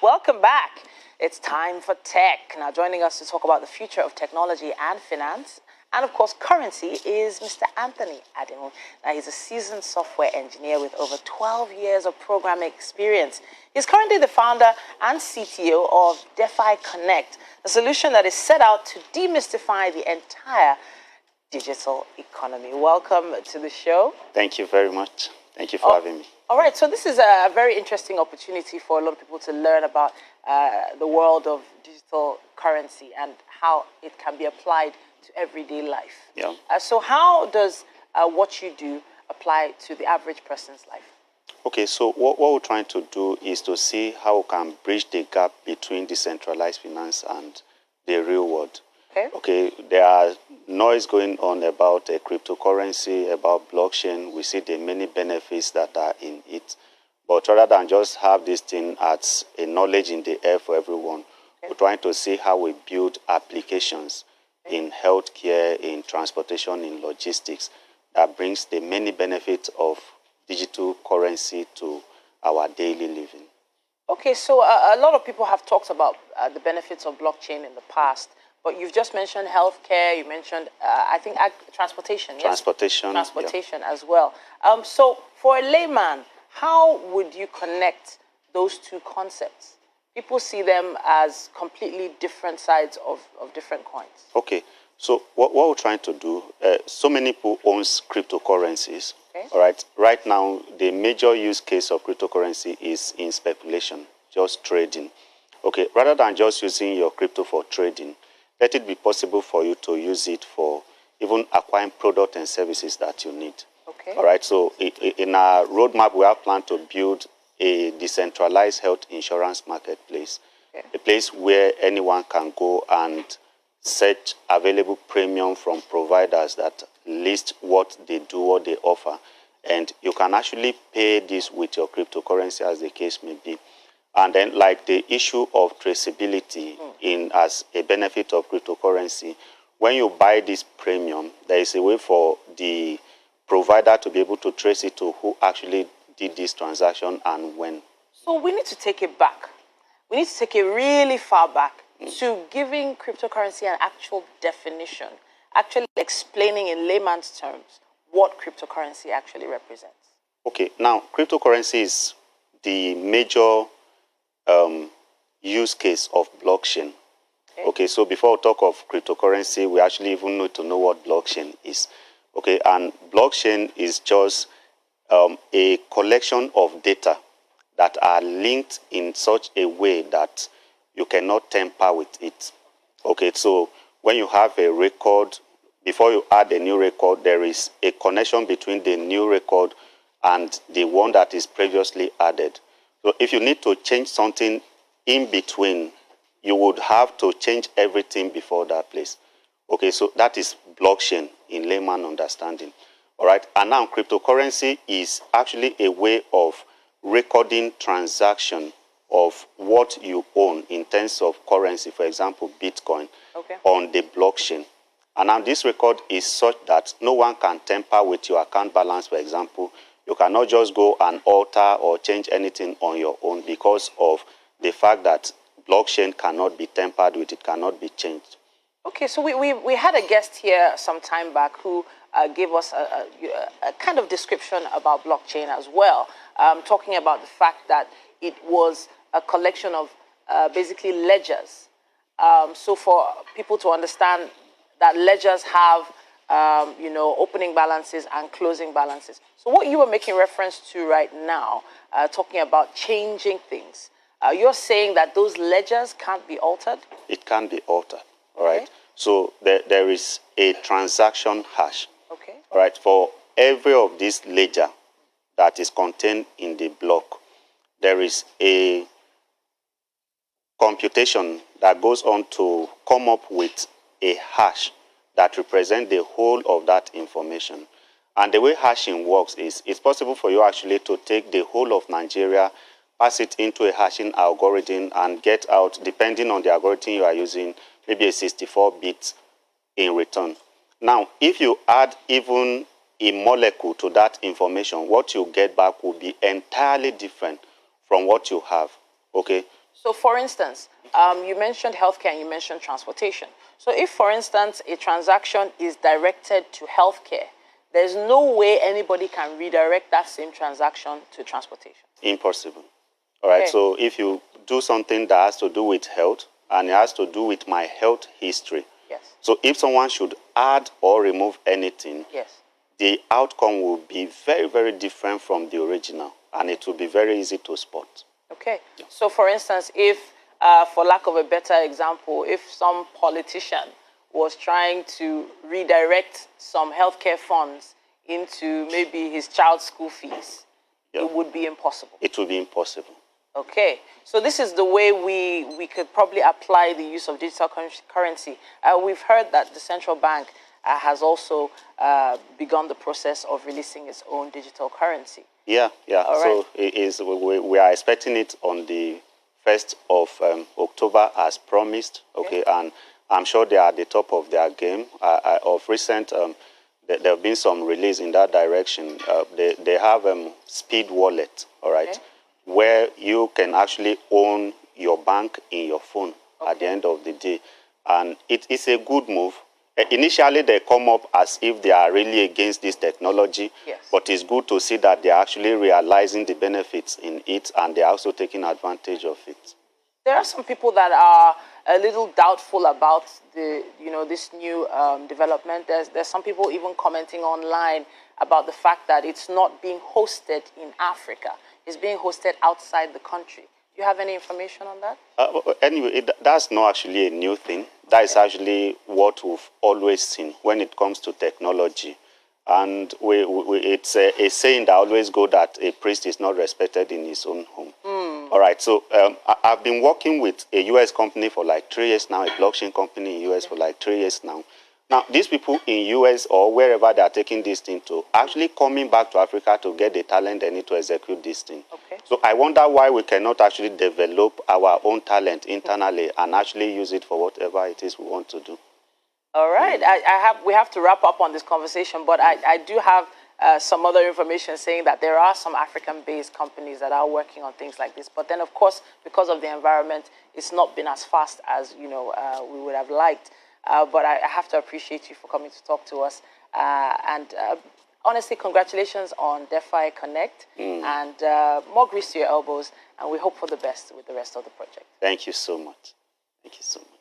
Welcome back. It's time for tech. Now, joining us to talk about the future of technology and finance, and of course, currency, is Mr. Anthony Ademo. Now, he's a seasoned software engineer with over 12 years of programming experience. He's currently the founder and CTO of Defi Connect, a solution that is set out to demystify the entire digital economy. Welcome to the show. Thank you very much. Thank you for having me. All right, so this is a very interesting opportunity for a lot of people to learn about the world of digital currency and how it can be applied to everyday life. Yeah. So how does what you do apply to the average person's life? Okay, so what we're trying to do is to see how we can bridge the gap between decentralized finance and the real world. Okay, there are noise going on about cryptocurrency, about blockchain. We see the many benefits that are in it. But rather than just have this thing as a knowledge in the air for everyone, we're trying to see how we build applications in healthcare, in transportation, in logistics that brings the many benefits of digital currency to our daily living. Okay, so a lot of people have talked about the benefits of blockchain in the past. But you've just mentioned healthcare, you mentioned, I think, transportation, yes? Transportation as well. So for a layman, how would you connect those two concepts? People see them as completely different sides of different coins. Okay, so what we're trying to do, so many people own cryptocurrencies. Okay. All right. Right now, the major use case of cryptocurrency is in speculation, just trading. Okay, rather than just using your crypto for trading, let it be possible for you to use it for even acquiring products and services that you need. Okay. All right. So in our roadmap, we have planned to build a decentralized health insurance marketplace, a place where anyone can go and search available premium from providers that list what they do, what they offer. And you can actually pay this with your cryptocurrency, as the case may be. And then, like the issue of traceability as a benefit of cryptocurrency, when you buy this premium, there is a way for the provider to be able to trace it to who actually did this transaction and when. So we need to take it back. We need to take it really far back to giving cryptocurrency an actual definition, actually explaining in layman's terms what cryptocurrency actually represents. Okay, now cryptocurrency is the major use case of blockchain. Okay, so before we talk of cryptocurrency, we actually even need to know what blockchain is. Okay, and blockchain is just a collection of data that are linked in such a way that you cannot tamper with it. Okay, so when you have a record, before you add a new record, there is a connection between the new record and the one that is previously added. So if you need to change something in between, you would have to change everything before that place. Okay, so that is blockchain in layman understanding. All right, and now cryptocurrency is actually a way of recording transaction of what you own in terms of currency, for example, Bitcoin, on the blockchain. And now this record is such that no one can tamper with your account balance, for example. You cannot just go and alter or change anything on your own because of the fact that blockchain cannot be tampered with, it cannot be changed. Okay, so we had a guest here some time back who gave us a kind of description about blockchain as well, talking about the fact that it was a collection of basically ledgers. So for people to understand that ledgers have opening balances and closing balances. So what you were making reference to right now, talking about changing things, you're saying that those ledgers can't be altered? It can be altered, all right? So there is a transaction hash, all right? For every of these ledger that is contained in the block, there is a computation that goes on to come up with a hash that represent the whole of that information. And the way hashing works is it's possible for you actually to take the whole of Nigeria, pass it into a hashing algorithm and get out, depending on the algorithm you are using, maybe a 64-bit in return. Now, if you add even a molecule to that information, what you get back will be entirely different from what you have. Okay, So, for instance, you mentioned healthcare and you mentioned transportation. So if, for instance, a transaction is directed to healthcare, there's no way anybody can redirect that same transaction to transportation. Impossible. All right, okay. So if you do something that has to do with health, and it has to do with my health history. Yes. So if someone should add or remove anything, yes, the outcome will be very, very different from the original, and it will be very easy to spot. Okay. Yeah. So for instance, if, for lack of a better example, if some politician was trying to redirect some healthcare funds into maybe his child's school fees, it would be impossible. It would be impossible. Okay, so this is the way we could probably apply the use of digital currency. We've heard that the central bank has also begun the process of releasing its own digital currency. Yeah. All so right. we are expecting it on the 1st of October as promised. Okay, and I'm sure they are at the top of their game. Of recent, there have been some release in that direction. They have Speed Wallet, all right, where you can actually own your bank in your phone at the end of the day. And it's a good move. Initially, they come up as if they are really against this technology, but it's good to see that they're actually realizing the benefits in it, and they're also taking advantage of it. There are some people that are a little doubtful about this new development. There's some people even commenting online about the fact that it's not being hosted in Africa. It's being hosted outside the country. Do you have any information on that? Anyway, that's not actually a new thing. That is actually what we've always seen when it comes to technology. And it's a saying that always goes that a priest is not respected in his own home. All right, so I've been working with a U.S. company for like 3 years now, a blockchain company in U.S. for like 3 years now. Now, these people in U.S. or wherever they are taking this thing to, actually coming back to Africa to get the talent they need to execute this thing. Okay. So I wonder why we cannot actually develop our own talent internally and actually use it for whatever it is we want to do. All right. We have to wrap up on this conversation, but I do have some other information saying that there are some African-based companies that are working on things like this. But then, of course, because of the environment, it's not been as fast as we would have liked. But I have to appreciate you for coming to talk to us. Honestly, congratulations on Defi Connect, and more grease to your elbows. And we hope for the best with the rest of the project. Thank you so much. Thank you so much.